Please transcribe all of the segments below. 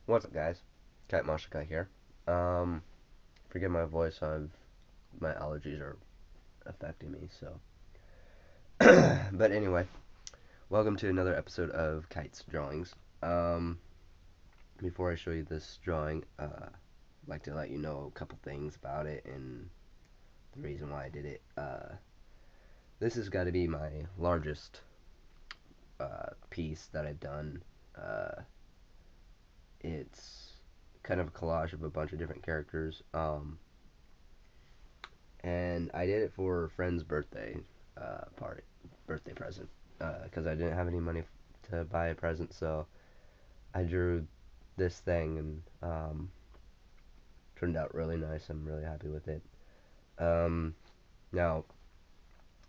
What's up, guys? Kite here. Um, Forgive my voice. My allergies are affecting me. So, but anyway, welcome to another episode of Kite's Drawings. Um, Before I show you this drawing, I'd like to let you know a couple things about it and the reason why I did it. This has got to be my largest piece that I've done. Uh, it's kind of a collage of a bunch of different characters. And I did it for a friend's party, birthday present, because I didn't have any money to buy a present, so I drew this thing and turned out really nice. I'm really happy with it. Um, Now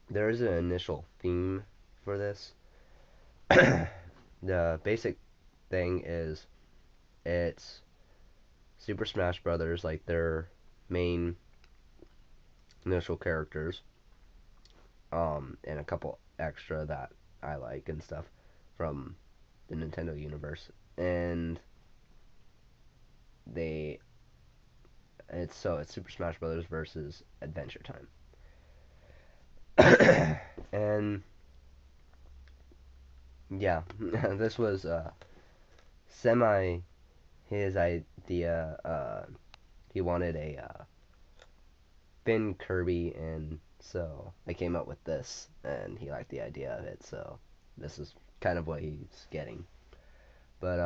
there is an initial theme for this. The basic thing is it's Super Smash Brothers, like their main initial characters, and a couple extra that I like and stuff from the Nintendo universe. And they it's Super Smash Brothers versus Adventure Time. And yeah, this was semi his idea. He wanted a thin Kirby, and so I came up with this, and he liked the idea of it. So this is kind of what he's getting. But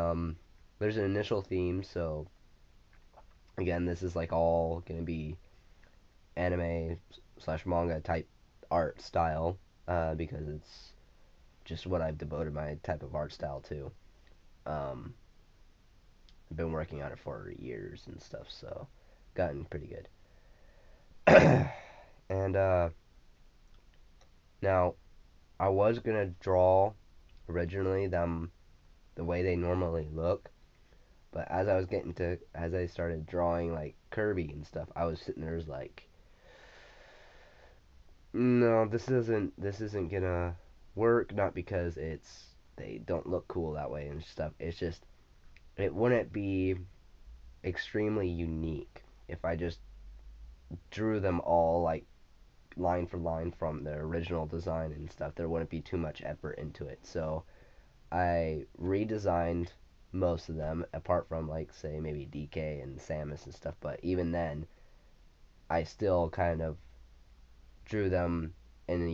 there's an initial theme, so again, this is like all gonna be anime slash manga type art style, because it's just what I've devoted my type of art style to. Um, I've been working on it for years and stuff, so gotten pretty good. And now I was gonna draw originally them the way they normally look, but as I started drawing like Kirby and stuff, I was sitting there like, no, this isn't gonna work. Not because they don't look cool that way and stuff. It's just it wouldn't be extremely unique if I just drew them all like line for line from the original design and stuff. There wouldn't be too much effort into it. So I redesigned most of them, apart from like say maybe DK and Samus and stuff. But even then, I still kind of drew them in a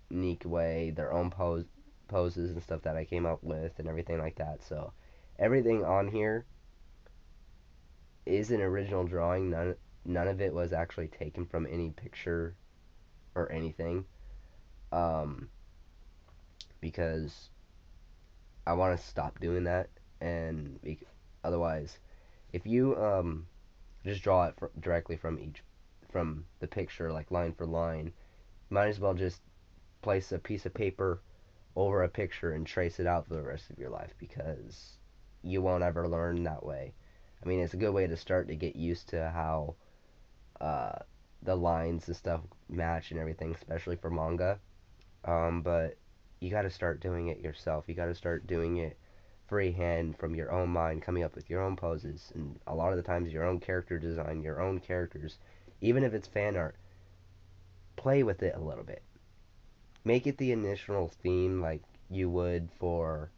unique way, their own poses and stuff that I came up with and everything like that. So everything on here is an original drawing. None of it was actually taken from any picture or anything. Um, because I want to stop doing that, and otherwise, if you just draw it directly from the picture, like line for line, might as well just place a piece of paper over a picture and trace it out for the rest of your life, because you won't ever learn that way. I mean, it's a good way to start to get used to how uh, the lines and stuff match and everything, especially for manga. But you got to start doing it yourself. You got to start doing it freehand from your own mind, coming up with your own poses, and a lot of the times your own character design, your own characters. Even if it's fan art, play with it a little bit. Make it the initial theme like you would for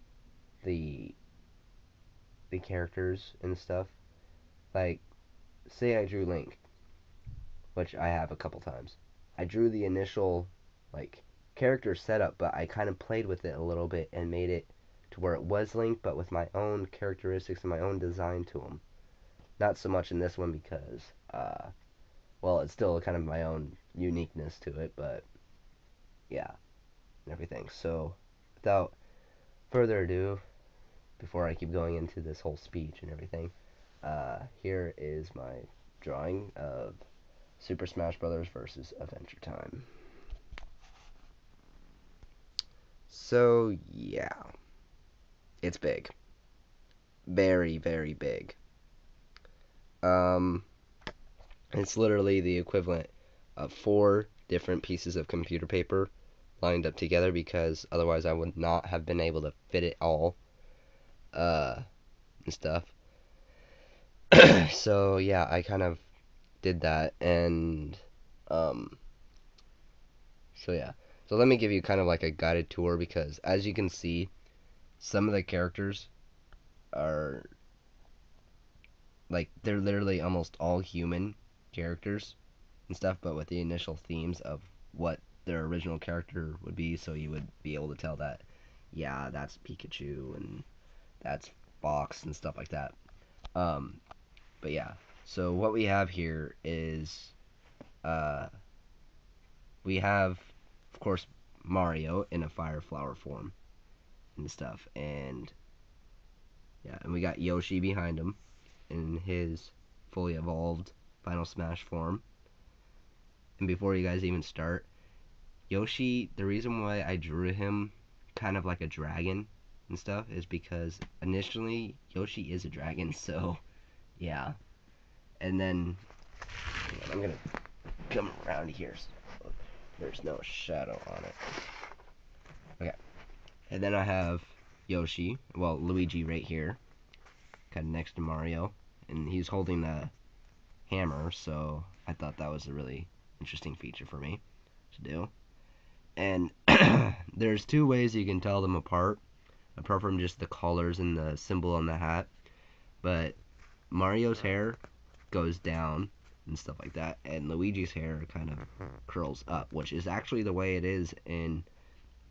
the the characters and stuff. Like, say I drew Link, which I have a couple times. I drew the initial like character setup, but I kind of played with it a little bit and made it to where it was Link, but with my own characteristics and my own design to him. Not so much in this one because, well, it's still kind of my own uniqueness to it, but yeah, and everything. So, without further ado, before I keep going into this whole speech and everything, here is my drawing of Super Smash Brothers versus Adventure Time. So, yeah, it's big. Very, very big. Um, it's literally the equivalent of four different pieces of computer paper lined up together, because otherwise I would not have been able to fit it all, uh, and stuff. So yeah, I kind of did that, and um, so yeah. So let me give you kind of like a guided tour because as you can see, some of the characters are like they're literally almost all human characters and stuff, but with the initial themes of what their original character would be, so you would be able to tell that, yeah, that's Pikachu and that's Fox and stuff like that. Um, but yeah, so what we have here is uh, we have, of course, Mario in a fire flower form and stuff, and yeah, and we got Yoshi behind him in his fully evolved Final Smash form. And before you guys even start, Yoshi, the reason why I drew him kind of like a dragon and stuff is because initially Yoshi is a dragon, so yeah. And then I'm gonna come around here so there's no shadow on it. Okay. And then I have Yoshi, well, Luigi right here, kind of next to Mario, and he's holding the hammer, so I thought that was a really interesting feature for me to do. And there's two ways you can tell them apart from just the colors and the symbol on the hat. But Mario's hair goes down and stuff like that, and Luigi's hair kind of curls up, which is actually the way it is in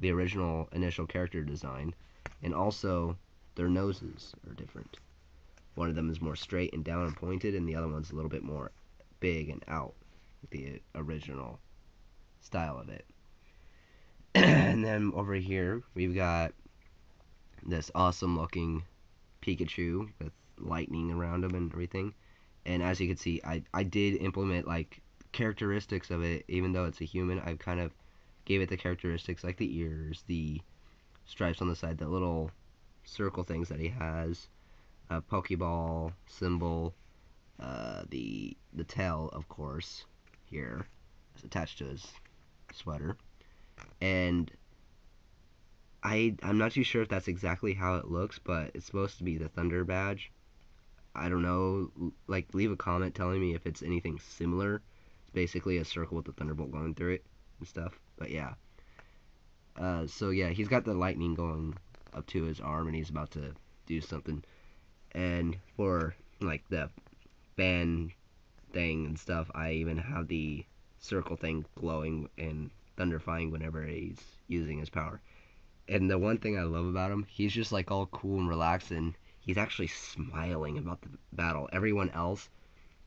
the original initial character design. And also, their noses are different. One of them is more straight and down and pointed, and the other one's a little bit more big and out, the original style of it. And then over here, we've got this awesome looking Pikachu with lightning around him and everything. And as you can see, I did implement like characteristics of it, even though it's a human. I've kind of gave it the characteristics like the ears, the stripes on the side, the little circle things that he has, a Pokeball symbol, the tail, of course, here is attached to his sweater, and I'm not too sure if that's exactly how it looks, but it's supposed to be the Thunder Badge. I don't know. Like, leave a comment telling me if it's anything similar. It's basically a circle with a thunderbolt going through it and stuff. But yeah. So yeah, he's got the lightning going up to his arm, and he's about to do something. And for like the fan thing and stuff, I even have the circle thing glowing and thunderifying whenever he's using his power. And the one thing I love about him, he's just like all cool and relaxed, and he's actually smiling about the battle. Everyone else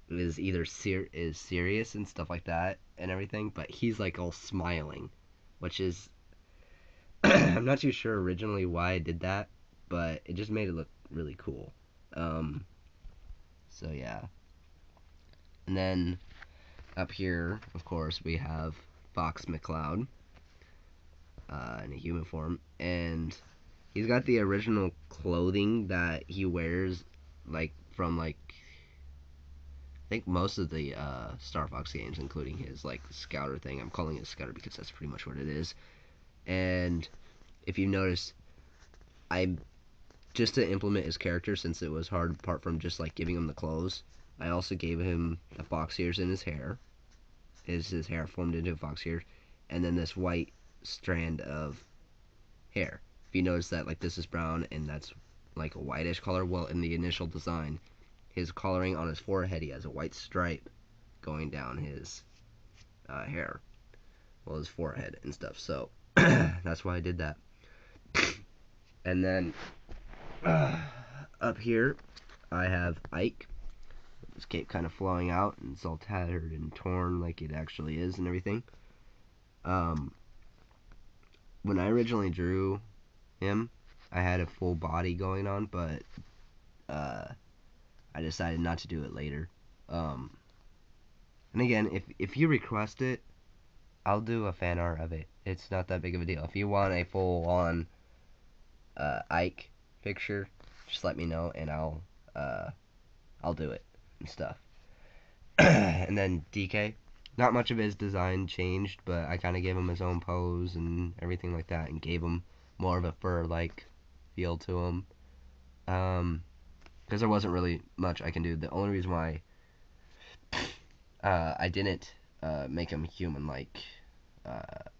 is either is serious and stuff like that and everything, but he's like all smiling, which is I'm not too sure originally why I did that, but it just made it look really cool. Um, so yeah, and then up here, of course, we have Fox McCloud in a human form, and he's got the original clothing that he wears, like from like I think most of the Star Fox games, including his like Scouter thing. I'm calling it Scouter because that's pretty much what it is. And if you notice, I just to implement his character, since it was hard apart from just like giving him the clothes, I also gave him the fox ears in his hair. His hair formed into fox ears, and then this white strand of hair. If you notice that like this is brown and that's like a whitish color, well in the initial design, his coloring on his forehead, he has a white stripe going down his hair, well his forehead and stuff. So that's why I did that. And then up here, I have Ike. His cape kind of flowing out, and it's all tattered and torn like it actually is and everything. Um, when I originally drew him, I had a full body going on, but uh, I decided not to do it later. Um, and again, if you request it, I'll do a fan art of it. It's not that big of a deal. If you want a full-on Ike picture, just let me know, and I'll do it and stuff. And then DK, not much of his design changed, but I kind of gave him his own pose and everything like that, and gave him more of a fur-like feel to him. Um, because there wasn't really much I can do. The only reason why I didn't make him human like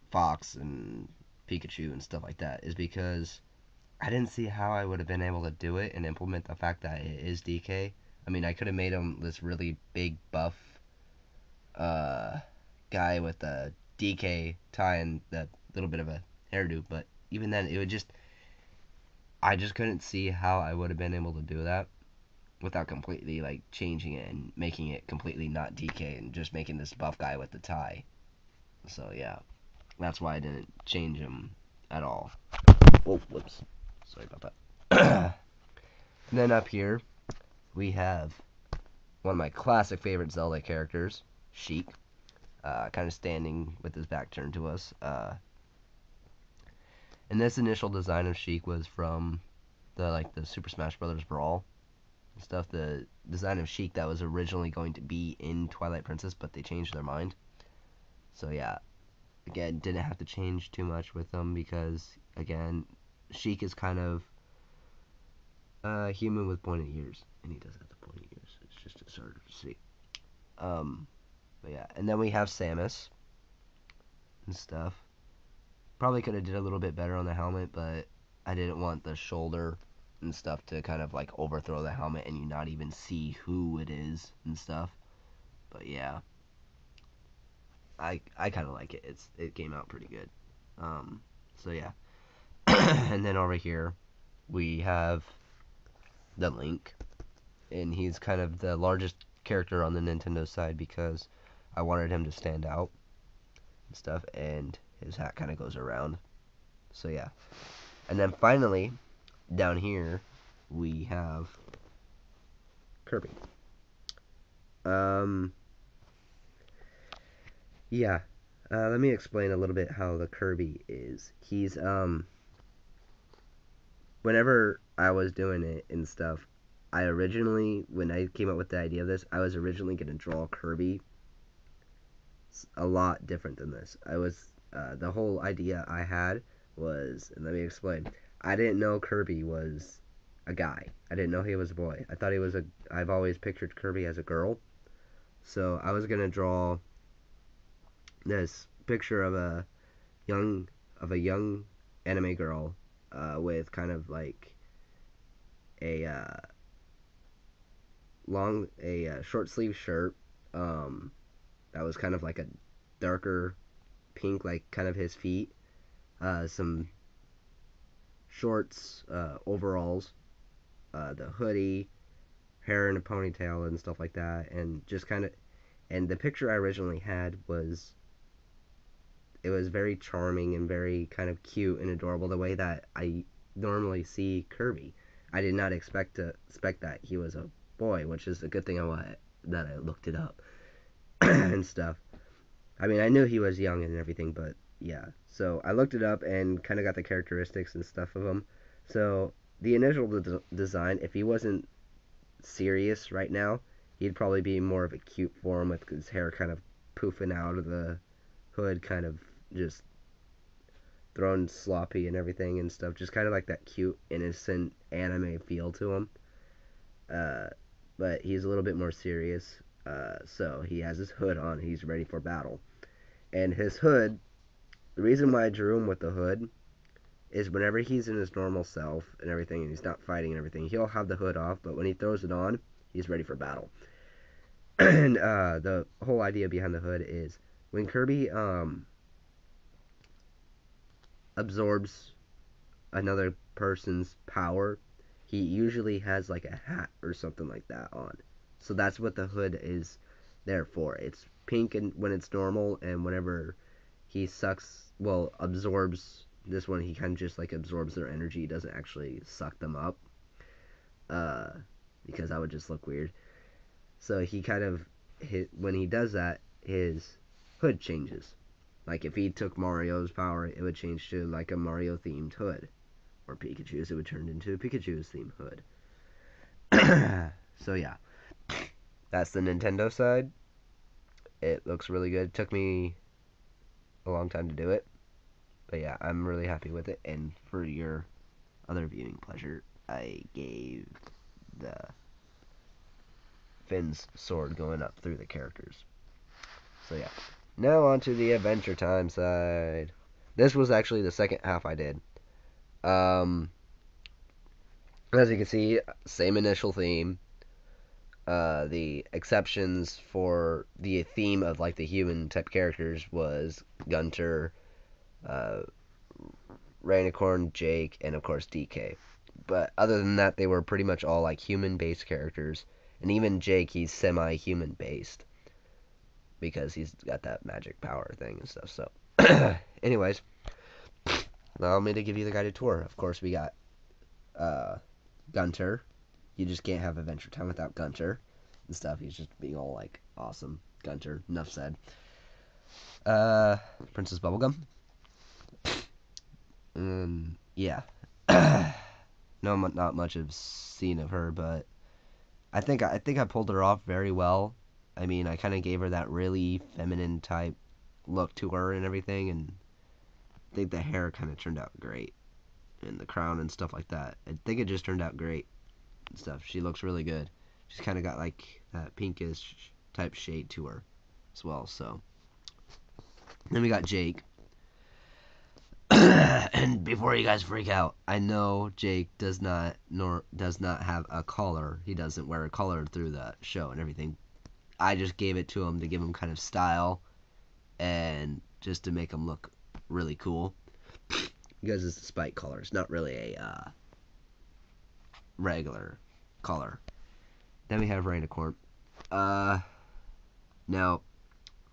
Fox and Pikachu and stuff like that is because I didn't see how I would have been able to do it and implement the fact that it is DK. I mean, I could have made him this really big buff uh, guy with a DK tie and that little bit of a hairdo, but even then, it would just I just couldn't see how I would have been able to do that without completely like changing it and making it completely not DK and just making this buff guy with the tie. So yeah, that's why I didn't change him at all. Oh, whoops. Sorry about that. And then up here, we have one of my classic favorite Zelda characters, Sheik, kind of standing with his back turned to us. And this initial design of Sheik was from the Super Smash Brothers Brawl and stuff. The design of Sheik that was originally going to be in Twilight Princess, but they changed their mind. So yeah, again, didn't have to change too much with them because again, Sheik is kind of human with pointed ears, and he does have the pointed ears. It's just it's harder to see. But yeah, and then we have Samus and stuff. Probably could have did a little bit better on the helmet, but I didn't want the shoulder and stuff to kind of like overthrow the helmet and you not even see who it is and stuff. But yeah, I kind of like it. It came out pretty good. So yeah, and then over here we have the Link, and he's kind of the largest character on the Nintendo side because I wanted him to stand out and stuff, and his hat kind of goes around. So yeah, and then finally down here we have Kirby. Um, yeah. Let me explain a little bit how the Kirby is. He's whenever I was doing it and stuff, I originally when I came up with the idea of this, I was originally gonna draw Kirby a lot different than this. I was the whole idea I had was, and let me explain. I didn't know Kirby was a guy. I didn't know he was a boy. I thought he was a. I've always pictured Kirby as a girl. So I was gonna draw this picture young of a young anime girl with kind of like a short sleeve shirt that was kind of like a darker pink, like kind of his feet, some shorts, overalls, the hoodie, hair in a ponytail and stuff like that, and just kind of. And the picture I originally had was it was very charming and very kind of cute and adorable the way that I normally see Kirby. I did not expect that he was a boy, which is a good thing that I looked it up and stuff. I mean, I knew he was young and everything, but yeah. So I looked it up and kind of got the characteristics and stuff of him. So the initial design, if he wasn't serious right now, he'd probably be more of a cute form with his hair kind of poofing out of the hood, kind of just thrown sloppy and everything and stuff. Just kind of like that cute, innocent anime feel to him. Uh, but he's a little bit more serious. So he has his hood on. He's ready for battle. And his hood, the reason why I drew him with the hood is whenever he's in his normal self and everything, and he's not fighting and everything, he'll have the hood off. But when he throws it on, he's ready for battle. And the whole idea behind the hood is when Kirby absorbs another person's power, he usually has like a hat or something like that on. So that's what the hood is there for. It's pink and when it's normal, and whenever he absorbs this one, he kind of just like absorbs their energy. He doesn't actually suck them up, uh, because that would just look weird. So he kind of when he does that, his hood changes. Like if he took Mario's power, it would change to like a Mario themed hood, or Pikachu's, it would turn into a Pikachu's themed hood. So yeah, that's the Nintendo side. It looks really good. It took me a long time to do it, but yeah, I'm really happy with it. And for your other viewing pleasure, I gave the Finn's sword going up through the characters. So yeah. Now on to the Adventure Time side. This was actually the second half I did. Um, as you can see, same initial theme. The exceptions for the theme of like the human type characters was Gunter, uh, Rainicorn, Jake, and of course DK. But other than that, they were pretty much all like human based characters. And even Jake, he's semi human based because he's got that magic power thing and stuff. So, anyways, allow me to give you the guided tour. Of course, we got Gunter. You just can't have Adventure Time without Gunter and stuff. He's just being all like awesome. Gunter, enough said. Princess Bubblegum. Yeah. No, not much of seen of her, but I think I pulled her off very well. I mean, I kind of gave her that really feminine type look to her and everything, and I think the hair kind of turned out great, and the crown and stuff like that. I think it just turned out great and stuff. She looks really good. She's kind of got like that pinkish type shade to her as well. So then we got Jake. And before you guys freak out, I know Jake does not have a collar. He doesn't wear a collar through the show and everything. I just gave it to him to give him kind of style and just to make him look really cool. Because it's a spike collar. It's not really a regular collar. Then we have Rainicorn. Now,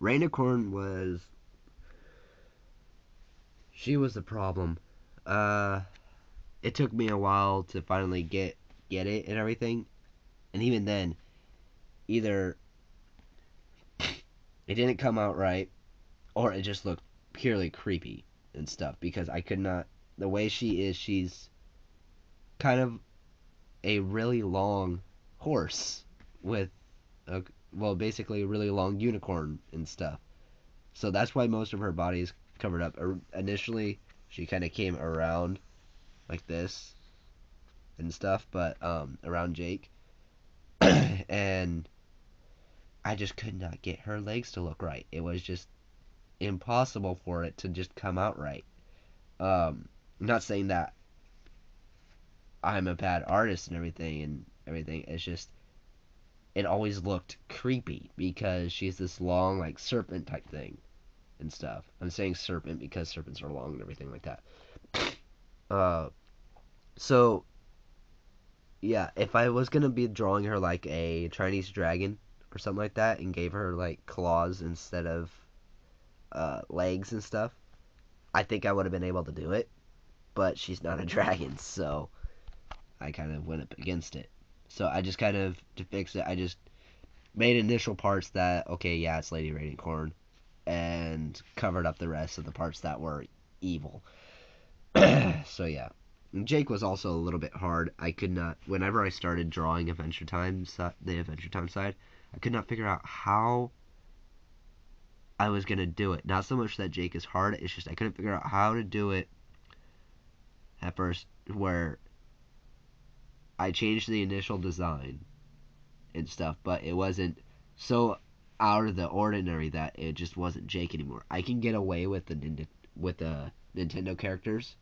Rainicorn she was the problem. It took me a while to finally get it and everything. And even then, either it didn't come out right, or it just looked purely creepy and stuff. Because I could not, the way she is, she's kind of a really long horse with basically a really long unicorn and stuff. So that's why most of her body is covered up. Initially, she kind of came around like this and stuff, but around Jake, and I just could not get her legs to look right. It was just impossible for it to just come out right. I'm not saying that I'm a bad artist and everything. It's just it always looked creepy because she's this long like serpent type thing and stuff. I'm saying serpent because serpents are long and everything like that. So yeah, if I was gonna be drawing her like a Chinese dragon or something like that and gave her like claws instead of legs and stuff, I think I would have been able to do it. But she's not a dragon, so I kind of went up against it. So I just kind of, to fix it, I just made initial parts that, okay, yeah, it's Lady Rainicorn, and covered up the rest of the parts that were evil. So yeah. Jake was also a little bit hard. I could not, whenever I started drawing Adventure Time, the Adventure Time side, I could not figure out how I was going to do it. Not so much that Jake is hard, it's just I couldn't figure out how to do it at first, where I changed the initial design and stuff, but it wasn't so out of the ordinary that it just wasn't Jake anymore. I can get away with the Nintendo characters,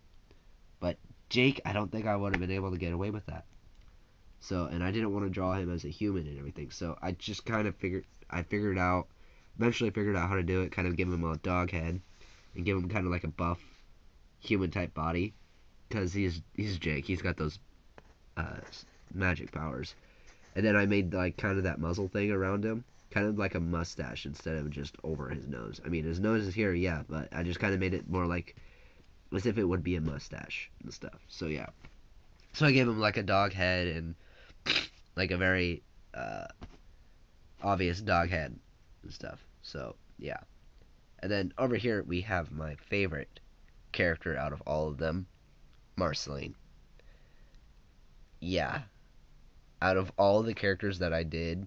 but Jake, I don't think I would have been able to get away with that. So, and I didn't want to draw him as a human and everything. So I just kind of eventually figured out how to do it. Kind of give him a dog head and give him kind of like a buff human type body, because he's Jake. He's got those magic powers. And then I made like kind of that muzzle thing around him, kind of like a mustache instead of just over his nose. I mean, his nose is here, yeah, but I just kind of made it more like as if it would be a mustache and stuff. So yeah. So I gave him like a dog head and like a very obvious dog head and stuff. So yeah. And then over here we have my favorite character out of all of them, Marceline. Yeah. Out of all the characters that I did,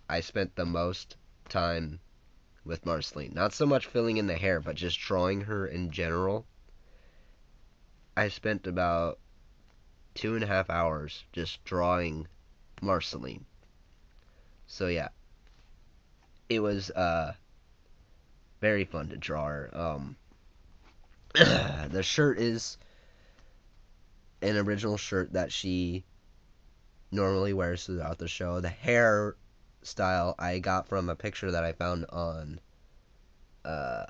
I spent the most time with Marceline. Not so much filling in the hair, but just drawing her in general. I spent about 2.5 hours just drawing Marceline. So yeah, it was very fun to draw her. The shirt is an original shirt that she normally wears throughout the show. The hair style I got from a picture that I found on uh,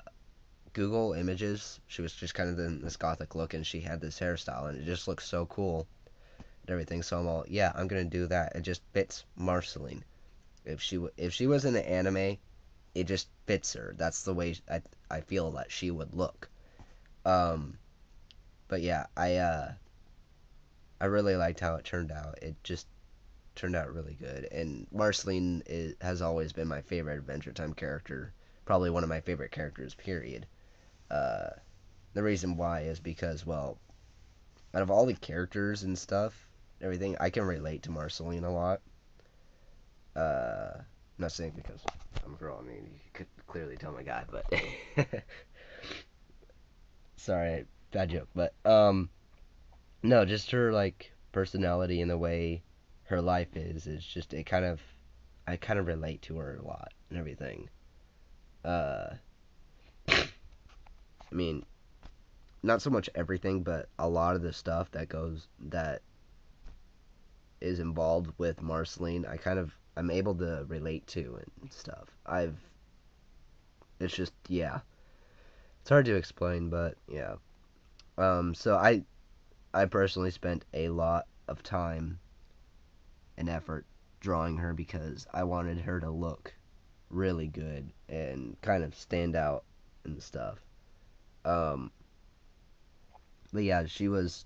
Google Images. She was just kind of in this gothic look, and she had this hairstyle, and it just looks so cool and everything. So I'm all, yeah, I'm gonna do that. It just fits Marceline. If she was in the anime, it just fits her. That's the way I feel that she would look. Um, but yeah, I really liked how it turned out. It just turned out really good. And Marceline has always been my favorite Adventure Time character. Probably one of my favorite characters, period. Uh, the reason why is because, well, out of all the characters and stuff, everything, I can relate to Marceline a lot. I'm not saying because I'm a girl. I mean, you could clearly tell I'm a guy, but sorry, bad joke. But no, just her like personality and the way her life is just it kind of I kind of relate to her a lot and everything. Uh, I mean, not so much everything, but a lot of the stuff that is involved with Marceline, I'm able to relate to and stuff. It's just yeah, it's hard to explain, but yeah. So I personally spent a lot of time and effort drawing her because I wanted her to look really good and kind of stand out and stuff. Um, but yeah, she wasn't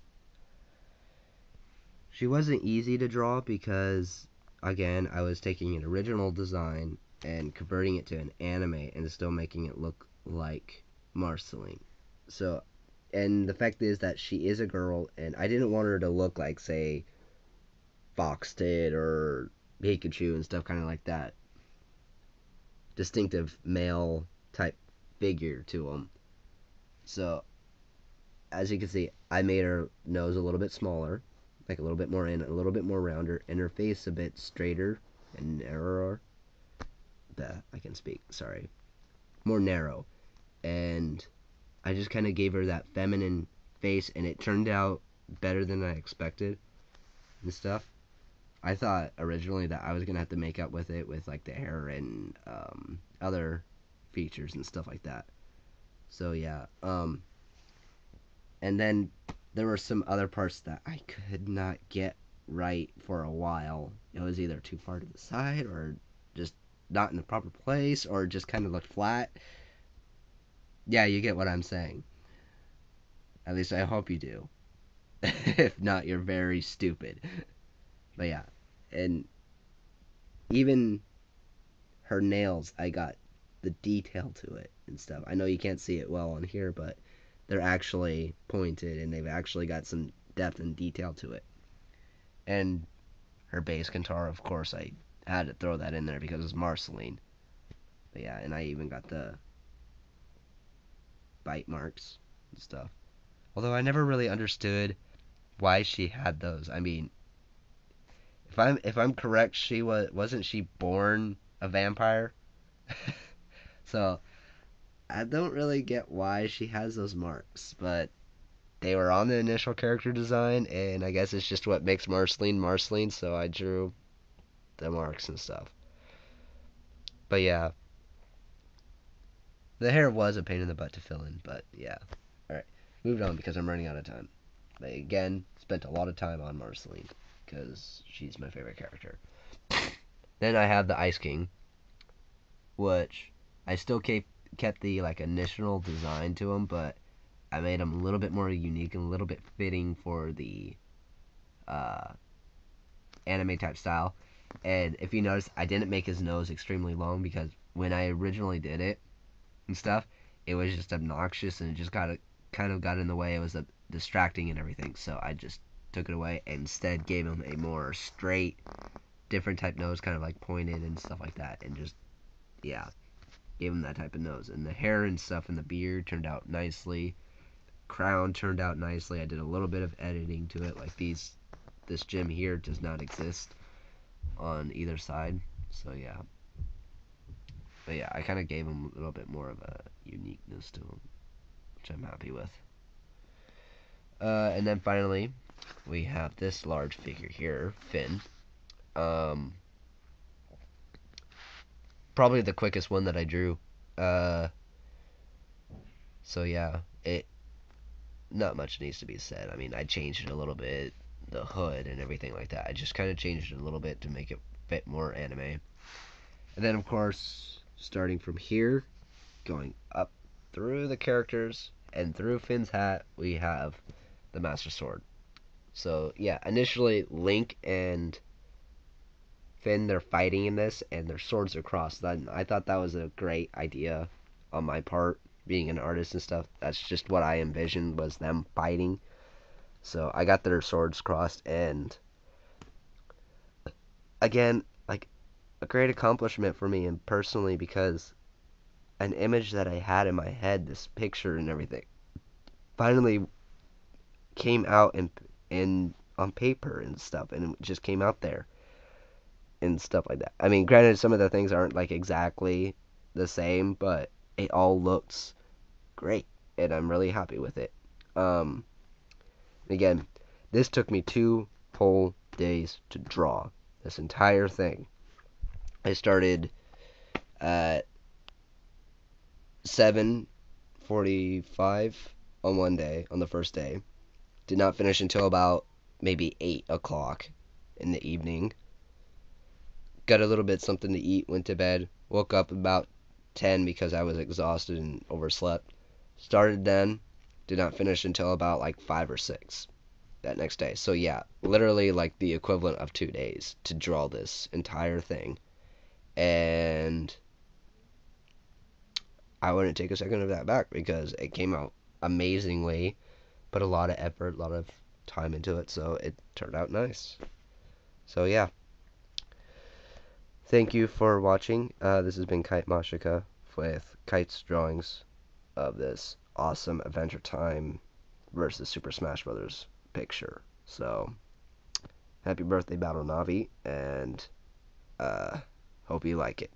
easy to draw because again, I was taking an original design and converting it to an anime and still making it look like Marceline. So, and the fact is that she is a girl, and I didn't want her to look like, say, Fox did or Pikachu and stuff, kind of like that distinctive male type figure to him. So, as you can see, I made her nose a little bit smaller, like a little bit more in, a little bit more rounder, and her face a bit straighter and narrower. I can speak, sorry. More narrow. And I just kind of gave her that feminine face, and it turned out better than I expected and stuff. I thought originally that I was gonna have to make up with it with like the hair and other features and stuff like that. So yeah, and then there were some other parts that I could not get right for a while. It was either too far to the side or just not in the proper place or just kind of looked flat. Yeah, you get what I'm saying. At least I hope you do. If not, you're very stupid. But yeah, and even her nails, I got the detail to it and stuff. I know you can't see it well on here, but they're actually pointed and they've actually got some depth and detail to it. And her bass guitar, of course, I had to throw that in there because it's Marceline. But yeah, and I even got the bite marks and stuff. Although I never really understood why she had those. I mean, if I'm correct, she wasn't she born a vampire? So I don't really get why she has those marks, but they were on the initial character design, and I guess it's just what makes Marceline Marceline, so I drew the marks and stuff. But yeah, the hair was a pain in the butt to fill in, but yeah. Alright, moved on because I'm running out of time. But again, spent a lot of time on Marceline because she's my favorite character. Then I have the Ice King, which I still kept the like initial design to him, but I made him a little bit more unique and a little bit fitting for the uh, anime type style. And if you notice, I didn't make his nose extremely long because when I originally did it and stuff, it was just obnoxious and it just kind of got in the way. It was distracting and everything, so I just took it away and instead gave him a more straight, different type nose, kind of like pointed and stuff like that, and just yeah, gave him that type of nose. And the hair and stuff and the beard turned out nicely. Crown turned out nicely. I did a little bit of editing to it, like this gem here does not exist. on either side. So yeah, but yeah, I kind of gave him a little bit more of a uniqueness to him, which I'm happy with. And then finally, we have this large figure here, Finn. Um, Probably the quickest one that I drew. Uh, so yeah, it not much needs to be said. I mean, I changed it a little bit, the hood and everything like that. I just kind of changed it a little bit to make it fit more anime. And then of course, starting from here, going up through the characters and through Finn's hat, we have the Master Sword. So yeah, initially Link and Finn, they're fighting in this and their swords are crossed. I thought that was a great idea on my part, being an artist and stuff. That's just what I envisioned, was them fighting. So I got their swords crossed, and again, like, a great accomplishment for me and personally, because an image that I had in my head, this picture and everything, finally came out in on paper and stuff, and it just came out there and stuff like that. I mean, granted, some of the things aren't like exactly the same, but it all looks great, and I'm really happy with it. Um, Again, this took me 2 whole days to draw this entire thing. I started at 7:45 on one day, on the first day. Did not finish until about maybe 8 o'clock in the evening. Got a little bit something to eat, went to bed, woke up about 10 because I was exhausted and overslept. Started then, did not finish until about like 5 or 6 that next day. So yeah, literally like the equivalent of 2 days to draw this entire thing. And I wouldn't take a second of that back because it came out amazingly. Put a lot of effort, a lot of time into it, so it turned out nice. So yeah, thank you for watching. This has been Kite Mashika with Kite's drawings of this awesome Adventure Time versus Super Smash Brothers picture. So happy birthday, Battle Navi, and hope you like it.